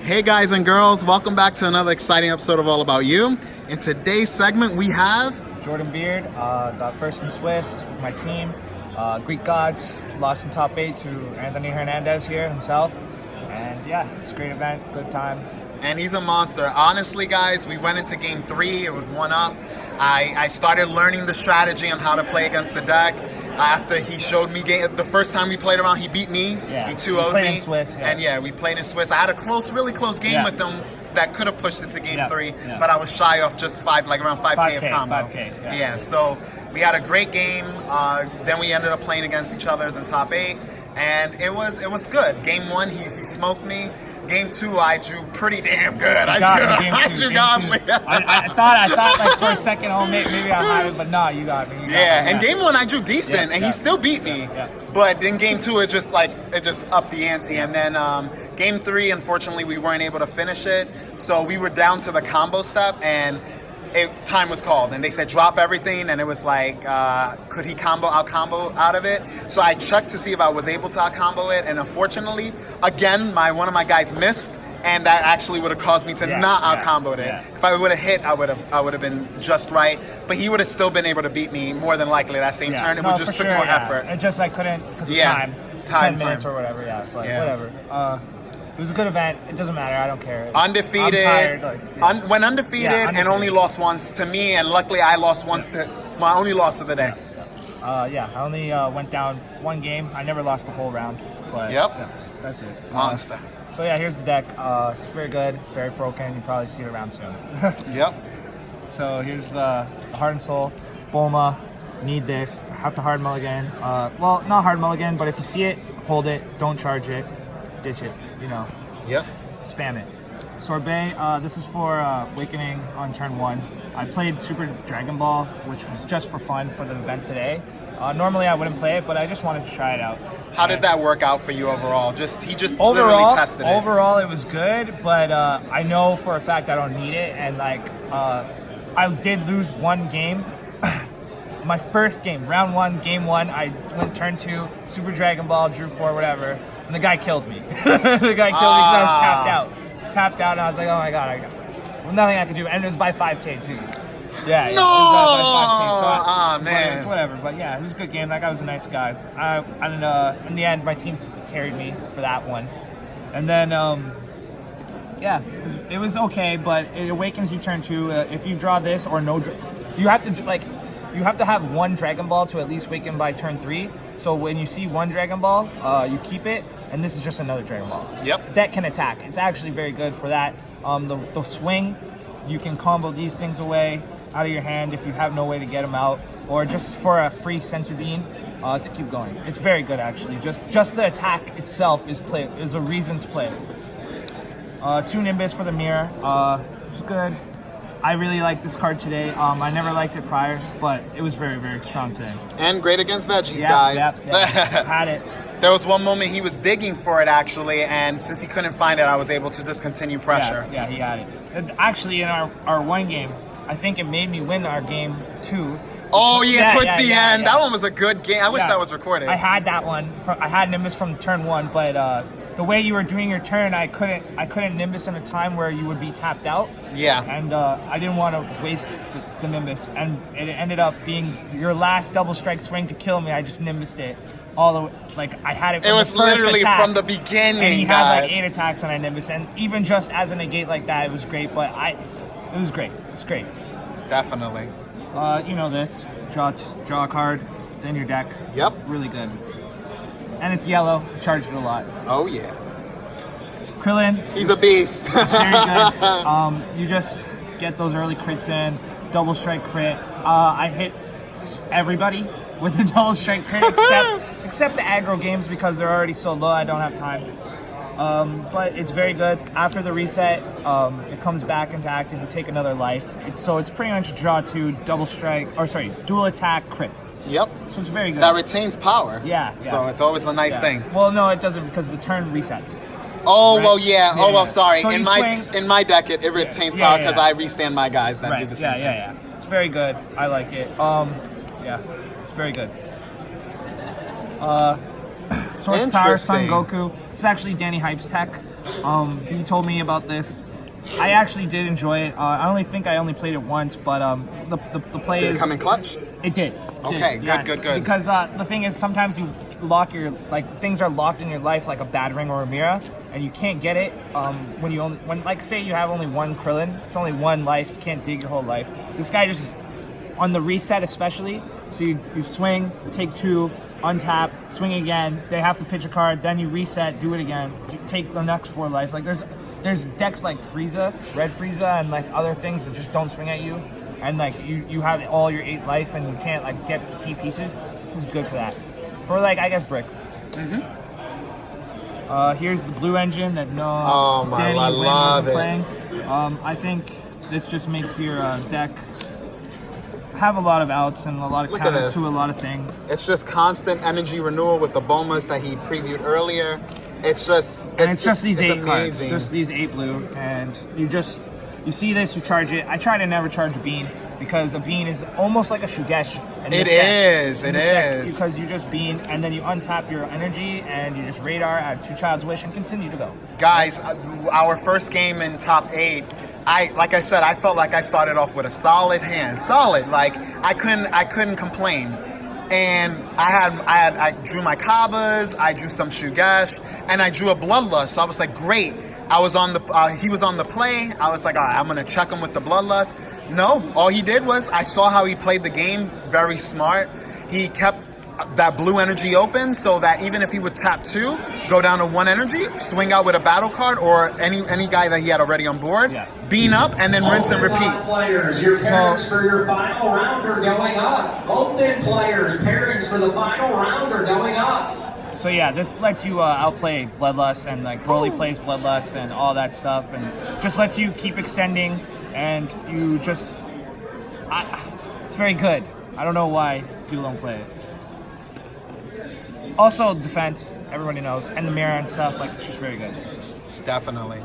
Hey guys and girls, welcome back to another exciting episode of All About You. In today's segment we have Jordan Beard, got first in Swiss with my team. Greek Gods, lost in top 8 to Anthony Hernandez here himself. And yeah, it's a great event, good time. and he's a monster. Honestly guys, we went into game 3, it was 1-up. I started learning the strategy on how to play against the deck. After he showed me the first time we played around, he beat me. Yeah, he 2-0'd me. in Swiss, yeah. And yeah, we played in Swiss. I had a really close game with him that could have pushed it to game 3, but I was shy off just around 5K of combo. 5K, yeah, so we had a great game. Then we ended up playing against each other in top 8, and it was good. Game 1, he smoked me. Game 2, I drew pretty damn good. I drew godly. I thought like for a second, oh maybe I had it, but no, you got me. And game 1 I drew decent, and he still beat me. Yeah. But then game 2, it just upped the ante, and then game 3, unfortunately, we weren't able to finish it. So we were down to the combo step, and time was called, and they said drop everything, and it was like, could he out combo out of it? So I checked to see if I was able to out combo it, and unfortunately, again, one of my guys missed, and that actually would have caused me to not out combo it. Yeah. If I would have hit, I would have been just right, but he would have still been able to beat me more than likely that same turn. It would just took more effort. It just I couldn't because of time. 10 minutes or whatever. But whatever. It was a good event. It doesn't matter. I don't care. Undefeated. I'm tired, went undefeated and only lost once to me, and luckily I lost once to my only loss of the day. I only went down one game. I never lost the whole round. But that's it. Monster. So yeah, here's the deck. It's very good, very broken. You'll probably see it around soon. Yep. So here's the Heart and Soul. Bulma. Need this. Have to hard mulligan. Well, not hard mulligan, but if you see it, hold it. Don't charge it. Ditch it. Yep. Spam it. Sorbet, this is for Awakening on turn 1. I played Super Dragon Ball, which was just for fun for the event today. Normally I wouldn't play it, but I just wanted to try it out. How did that work out for you overall? He just overall, literally tested it. Overall, it was good, but I know for a fact I don't need it, and I did lose one game. My first game, round 1, game 1, I went turn 2, Super Dragon Ball, drew 4, whatever, and the guy killed me. The guy killed me because I was tapped out. Just tapped out, and I was like, oh my god, nothing I could do, and it was by 5K too. Yeah, no! It was by 5K, so man. It's whatever, but yeah, it was a good game. That guy was a nice guy. And in the end, my team carried me for that one. And then, it was okay, but it awakens you turn 2. If you draw this or no, you have to have one Dragon Ball to at least awaken by turn 3. So when you see one Dragon Ball, you keep it, and this is just another Dragon Ball. Yep. That can attack. It's actually very good for that. The swing, you can combo these things away out of your hand if you have no way to get them out, or just for a free Sensu Bean to keep going. It's very good actually. Just the attack itself is a reason to play it. 2 Nimbus for the mirror. It's good. I really like this card today. I never liked it prior, but it was very, very strong today. And great against veggies, guys. Yep. Had it. There was one moment he was digging for it, actually, and since he couldn't find it, I was able to just continue pressure. Yeah, he had it. Actually, in our one game, I think it made me win our game 2. Oh, towards the end. That one was a good game. I wish that was recorded. I had that one. I had Nimbus from turn 1, but the way you were doing your turn, I couldn't Nimbus in a time where you would be tapped out. Yeah. And I didn't want to waste the Nimbus, and it ended up being your last double strike swing to kill me. I just Nimbused it all the way. Like I had it. From it was the first literally attack, from the beginning. And he had like 8 attacks, and I Nimbus, and even just as a negate like that, it was great. But it was great. It's great. Definitely. This draw a card, then your deck. Yep. Really good. And it's yellow. Charged it a lot. Oh yeah. Krillin. He's a beast. Very good. You just get those early crits in. Double strike crit. I hit everybody with the double strike crit except the aggro games because they're already so low. I don't have time. But it's very good. After the reset, it comes back into active. You take another life. It's pretty much draw 2, dual attack crit. Yep. So it's very good. That retains power. Yeah. So it's always a nice thing. Well, no, it doesn't because the turn resets. Oh, right? well, yeah. Oh, well, sorry. So in my deck, it retains power because I restand my guys that do the same thing. Yeah. It's very good. I like it. It's very good. Source Power Son Goku. It's actually Danny Hype's tech. He told me about this. I actually did enjoy it. I only played it once, but the play Did is... it come in clutch? It did. Okay, good, good. Because the thing is, sometimes you lock your, like, things are locked in your life, like a bad ring or a mirror, and you can't get it when like, say you have only one Krillin, it's only one life, you can't dig your whole life. This guy just, on the reset especially, so you swing, take 2, untap, swing again, they have to pitch a card, then you reset, do it again, take the next 4 life. Like, there's decks like Frieza, Red Frieza, and like other things that just don't swing at you. And like you have all your 8 life and you can't like get key pieces. This is good for that. For like, I guess, bricks. Here's the blue engine that Danny I Wynn love wasn't it. playing. I think this just makes your deck have a lot of outs and a lot of Look at counters this. to a lot of things. It's just constant energy renewal with the bombas that he previewed earlier. It's just These 8 cards, amazing. just these 8 blue, and you see this, you charge it. I try to never charge a bean because a bean is almost like a Shugesh. It is. Because you just bean and then you untap your energy and you just radar at 2 Child's Wish and continue to go. Guys, our first game in top 8, like I said, I felt like I started off with a solid hand. Solid. Like I couldn't complain. And I drew my Kabas, I drew some Shugesh, and I drew a Bloodlust. So I was like, great. I was on he was on the play. I was like, all right, I'm gonna check him with the Bloodlust. No, all he did was, I saw how he played the game, very smart. He kept that blue energy open so that even if he would tap 2, go down to 1 energy, swing out with a battle card or any guy that he had already on board, bean up, and then rinse and repeat. Players, your pairings for your final round are going up. Open players, pairings for the final round are going up. So yeah, this lets you outplay Bloodlust, and like Broly plays Bloodlust and all that stuff, and just lets you keep extending, and you just... it's very good. I don't know why people don't play it. Also, defense, everybody knows, and the mirror and stuff, like, it's just very good. Definitely.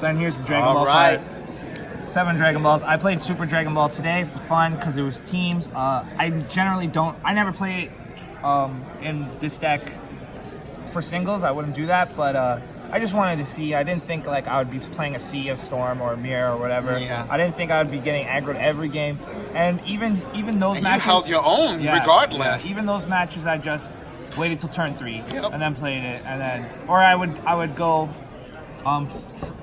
Then here's the Dragon Ball right. card. 7 Dragon Balls. I played Super Dragon Ball today for fun because it was teams. I generally I never play in this deck for singles. I wouldn't do that, but I just wanted to see. I didn't think like I would be playing a Sea of Storm or a Mirror or whatever. Yeah. I didn't think I would be getting aggroed every game. And even those And matches, you held your own regardless. Yeah, even those matches, I just waited till turn 3 Yep. and then played it, and then I would go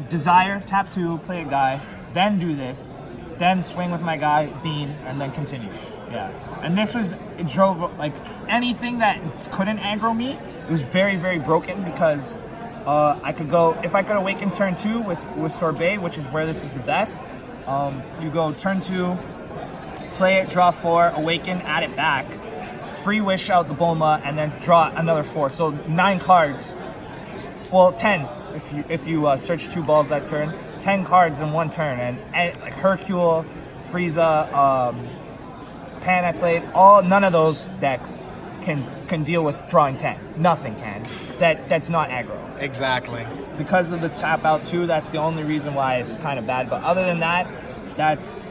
Desire, tap 2, play a guy, then do this, then swing with my guy, bean, and then continue. Yeah. And this it drove, like, anything that couldn't aggro me, it was very, very broken because I could go, if I could awaken turn 2 with Sorbet, which is where this is the best, you go turn 2, play it, draw 4, awaken, add it back, free wish out the Bulma, and then draw another 4. So 9 cards. Well, 10 if you search 2 balls that turn. 10 cards in 1 turn, and like Hercule, Frieza, Pan I played, none of those decks can deal with drawing 10. Nothing can. That's not aggro. Exactly. Because of the tap out 2, that's the only reason why it's kind of bad. But other than that, it's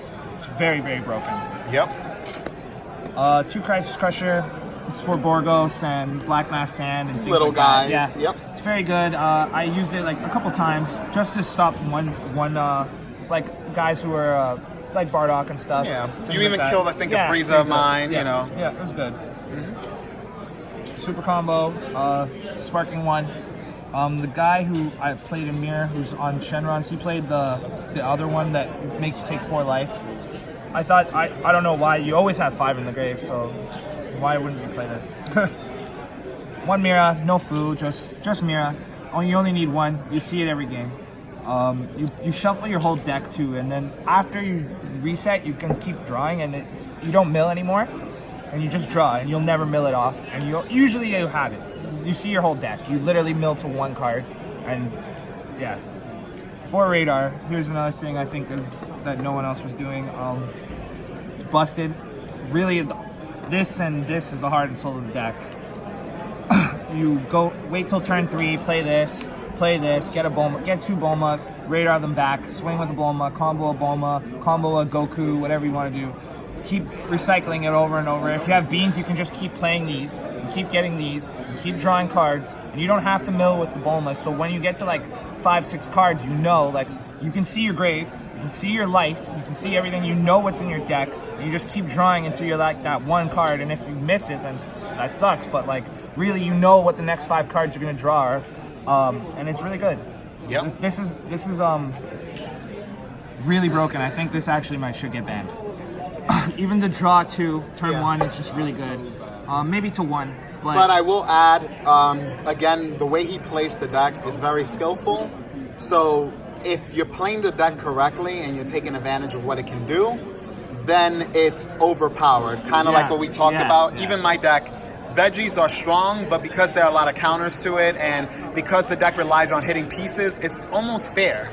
very, very broken. Yep. 2 Crisis Crusher. It's for Borgos and Black Mass Sand and things Little like guys. That. Yeah. Yep. It's very good. I used it like a couple times just to stop one like guys who were like Bardock and stuff. Yeah. Things You even like killed, that. I think, a Frieza of mine, Yeah. you know. Yeah, it was good. Super combo, sparking 1. The guy who I played in Mirror, who's on Shenron's, he played the other one that makes you take 4 life. I thought, I don't know why, you always have 5 in the grave, so why wouldn't you play this? 1 Mira, no food, just Mira. You only need 1, you see it every game. You shuffle your whole deck too, and then after you reset, you can keep drawing, and you don't mill anymore, and you just draw, and you'll never mill it off, and usually you have it. You see your whole deck. You literally mill to 1 card, and yeah. For radar, here's another thing I think that no one else was doing. It's busted. Really, this and this is the heart and soul of the deck. You wait till turn 3, play this, get a Bulma, get 2 Bulmas, radar them back, swing with a Bulma, combo a Goku, whatever you want to do. Keep recycling it over and over. If you have beans, you can just keep playing these, keep getting these, keep drawing cards, and you don't have to mill with the Bulma. So when you get to like 5-6 cards, you know, like you can see your grave, you can see your life, you can see everything, you know what's in your deck, and you just keep drawing until you're like that one card, and if you miss it, then that sucks, but like really you know what the next 5 cards you're gonna draw are, and it's really good. Yep. This is really broken. I think this actually should get banned. Even the draw 2, turn 1, it's just really good. Maybe to 1, but I will add, again, the way he plays the deck is very skillful. So if you're playing the deck correctly and you're taking advantage of what it can do, then it's overpowered. Kind of like what we talked about. Even my deck, veggies are strong, but because there are a lot of counters to it, and because the deck relies on hitting pieces, it's almost fair.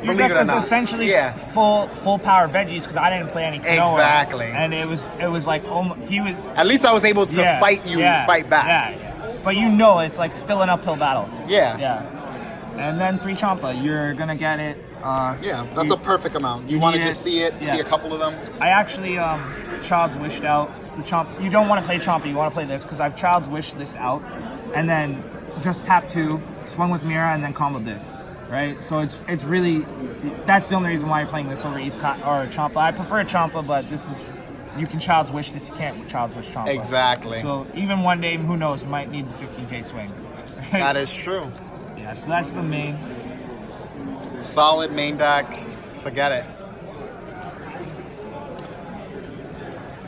Your Believe deck it or was not. essentially full power veggies because I didn't play any Kanoa. Exactly. And it was like he was. At least I was able to fight back. Yeah. But you know it's like still an uphill battle. Yeah. And then 3 Champa, you're gonna get it. That's a perfect amount. You want to just see it, see a couple of them. I actually Child's Wished out the Champa. You don't want to play Champa, you want to play this because I've Child's Wished this out, and then just tap 2, swung with Mira, and then combo this. Right, so it's really, that's the only reason why you're playing this over or Champa. I prefer Champa, but this is, you can Child's Wish this, you can't Child's Wish Champa. Exactly. So even one day, who knows, you might need the 15k swing. Right? That is true. Yeah, so that's the main. Solid main deck, forget it.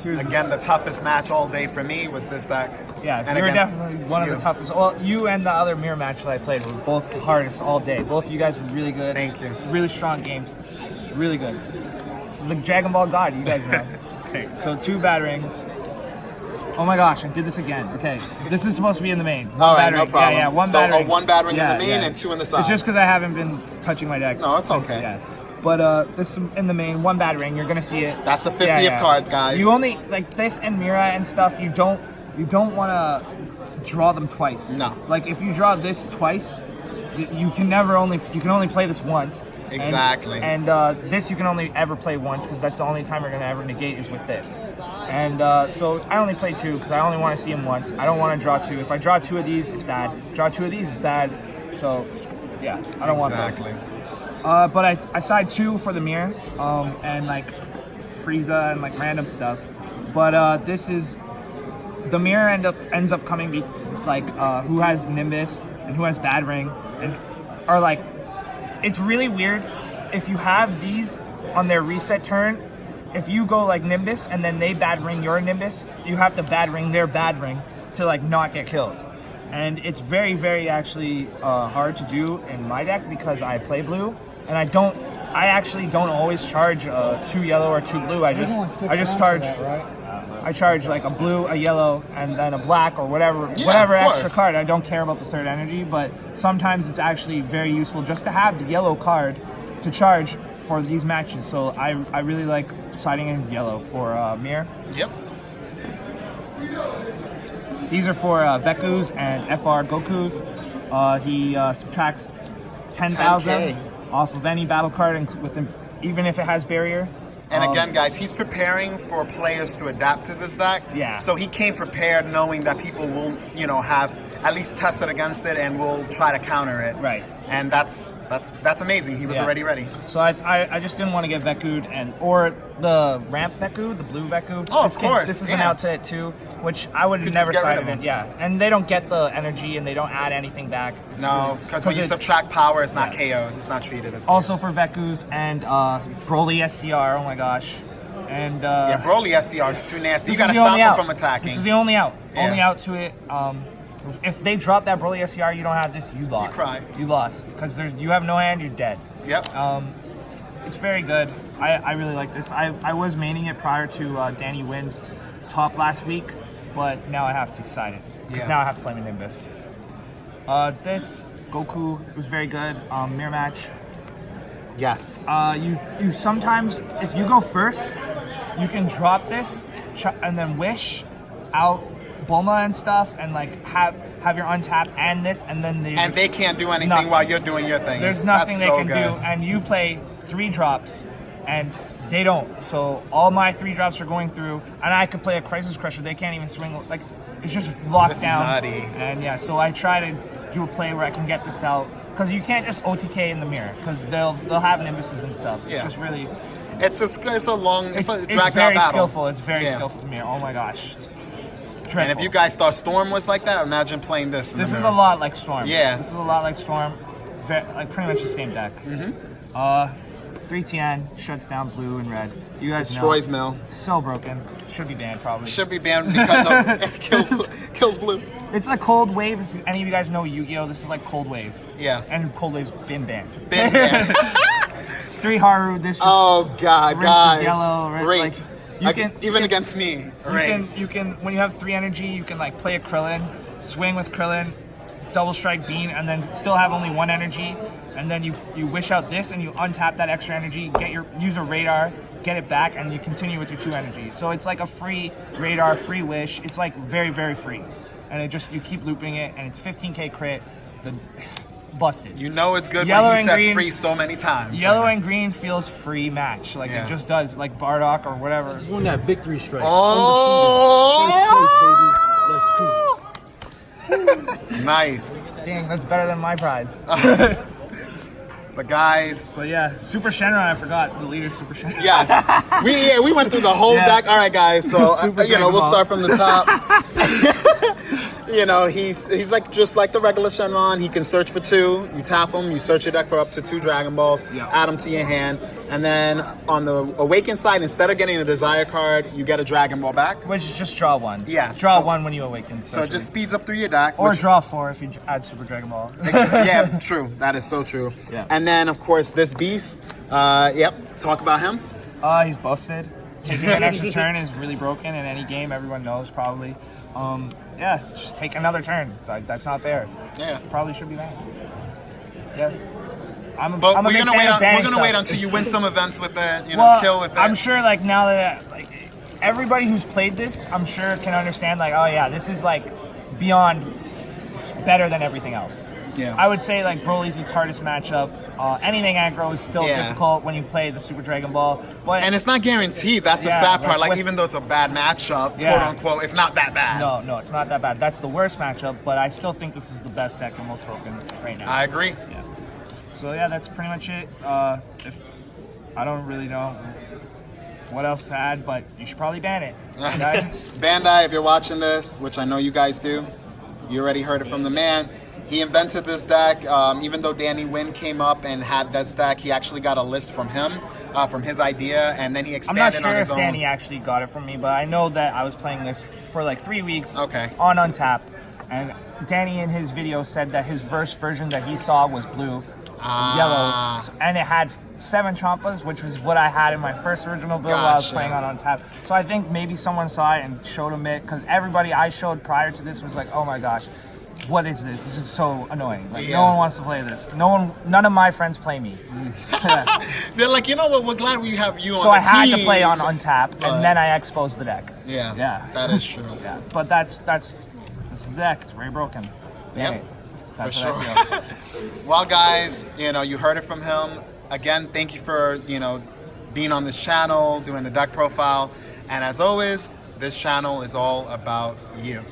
Again, the toughest match all day for me was this deck. Yeah, and you were definitely one of the toughest. Well, you and the other mirror match that I played were both the hardest all day. Both of you guys were really good. Thank you. Really strong games. Really good. This is the Dragon Ball God, you guys know. Thanks. So 2 bad rings. Oh my gosh, I did this again. Okay, this is supposed to be in the main. One all right, bad no ring. problem. Yeah, one so bad ring. 1 bad ring in the main and 2 in the side. It's just because I haven't been touching my deck. No, it's okay. Yeah. But this is in the main, 1 bad ring. You're gonna see it. That's the 50th card, guys. You only like this and Mira and stuff. You don't want to draw them twice. No. Like if you draw this twice, you can only play this once. Exactly. And this you can only ever play once because that's the only time you're gonna ever negate is with this. And so I only play 2 because I only want to see him once. I don't want to draw 2. If I draw 2 of these, it's bad. Draw 2 of these, it's bad. So yeah, I don't want those. But I side 2 for the mirror, and like Frieza and like random stuff. But this is the mirror ends up coming like who has Nimbus and who has Bad Ring and are like, it's really weird if you have these on their reset turn. If you go like Nimbus and then they Bad Ring your Nimbus, you have to Bad Ring their Bad Ring to like not get killed. And it's very, very actually hard to do in my deck because I play blue. And I actually don't always charge 2 yellow or 2 blue. I just charge, I charge like a blue, a yellow, and then a black or whatever extra card. I don't care about the 3rd energy, but sometimes it's actually very useful just to have the yellow card to charge for these matches. So I really like siding in yellow for Mir. Yep. These are for Veku's and FR Goku's. He subtracts 10,000 off of any battle card, even if it has barrier. And again, guys, he's preparing for players to adapt to this deck. Yeah. So he came prepared, knowing that people will, have at least tested against it and will try to counter it. Right. And that's amazing. He was already ready. So I just didn't want to get Veku'd or the ramp Veku, the blue Veku. Oh, of course. This is an out to it too, which I would have never sided in. Yeah, and they don't get the energy and they don't add anything back. No, because when you subtract power, it's not KO. It's not treated as KO. Also for Veku's and Broly SCR. Oh my gosh. And Broly SCR is too nasty. You gotta stop him from attacking. This is the only out. Yeah. Only out to it. If they drop that Broly SCR, you don't have this, you lost. You cry. You lost. Because you have no hand, you're dead. Yep. It's very good. I really like this. I was maining it prior to Danny Wynn's top last week, but now I have to side it. Because now I have to play my Nimbus. This, Goku, was very good. Mirror match. Yes. You sometimes, if you go first, you can drop this and then wish out Bulma and stuff, and like have your untap and this, and then they can't do anything while you're doing your thing. There's nothing they can do, and you play 3 drops, and they don't. So all my 3 drops are going through, and I could play a Crisis Crusher. They can't even swing. Like It's just locked It's down. nutty. And yeah, so I try to do a play where I can get this out. Because you can't just OTK in the mirror. Because they'll have nimbuses and stuff. It's Yeah. just really... It's a dragged It's out very battle. skillful. It's very skillful mirror. Oh my gosh. It's dreadful. And if you guys thought Storm was like that, imagine playing this. This is a lot like Storm. Yeah. This is a lot like Storm. Like pretty much the same deck. 3TN shuts down blue and red. You guys Destroys know. Mill. So broken. Should be banned probably. Should be banned because of it kills blue. It's like Cold Wave. If any of you guys know Yu-Gi-Oh, this is like Cold Wave. Yeah. And Cold Wave's been banned. Been banned. 3 Haru. This. Just Oh God, rinses guys. yellow. Red, Great. like, you can even against me. You can when you have 3 energy, you can like play a Krillin, swing with Krillin, double strike Bean, and then still have only 1 energy, and then you wish out this and you untap that extra energy, use a radar, get it back, and you continue with your 2 energy. So it's like a free radar, free wish. It's like very, very free, and you keep looping it, and it's 15k crit. Busted. You know it's good Yellow when you and said green- free so many times. Yellow and green feels free match, like Yeah. it just does, like Bardock or whatever. Just won that victory strike. Oh! First place, baby. Let's do it. Nice. Dang, that's better than my prize. But guys, But yeah, Super Shenron, I forgot the leader, Super Shenron. yes, we went through the whole Yeah. deck. All right, guys. So Super we'll Dragon start from the top. He's like just like the regular Shenron. He can search for 2. You tap him. You search your deck for up to 2 Dragon Balls. Yeah. Add them to your hand, and then on the Awaken side, instead of getting a Desire card, you get a Dragon Ball back. Which is just draw 1. Yeah, Draw so- 1 when you awaken. So it just speeds up through your deck. Or which- draw 4 if you add Super Dragon Ball. yeah, true. That is so true. Yeah. And then, of course, this beast. Talk about him. He's busted. Taking an extra turn is really broken in any game. Everyone knows probably. Just take another turn. Like, that's not fair. Yeah. Probably should be banned. Yeah. But I'm a we're big gonna fan wait. of banning We're gonna wait stuff. until you win some events with it. Kill with it. I'm sure like now that like everybody who's played this, I'm sure can understand like, oh yeah, this is like beyond better than everything else. Yeah. I would say like Broly's its hardest matchup. Anything aggro is still Yeah. difficult when you play the Super Dragon Ball. But And it's not guaranteed. That's the Yeah, sad part. like Like with- even though it's a bad matchup, Yeah. quote unquote, it's not that bad. no, it's not that bad. That's the worst matchup, but I still think this is the best deck and most broken right now. I agree. Yeah. So yeah, that's pretty much it. If I don't really know what else to add, but you should probably ban it. Okay? Bandai, if you're watching this, which I know you guys do, you already heard it from the man. He invented this deck. Even though Danny Wynn came up and had this deck, he actually got a list from him, from his idea, and then he I'm expanded not on sure his if own. Danny actually got it from me, but I know that I was playing this for like 3 weeks Okay. on Untap, and Danny in his video said that his first version that he saw was blue, yellow, and it had 7 Champas, which was what I had in my first original build while I was Gotcha. playing on Untap. So I think maybe someone saw it and showed him it, because everybody I showed prior to this was like, oh my gosh, what is this? This is so annoying. Like, Yeah. no one wants to play this. None of my friends play me. They're like, you know what? We're glad we have you on So the I had to team. play on Untap, But- and then I exposed the deck. Yeah. Yeah. That is true. Yeah, but this is the deck. It's very broken. Ban Yep, it. That's for what I feel. Well, guys, you heard it from him. Again, thank you for, being on this channel, doing the deck profile. And as always, this channel is all about you.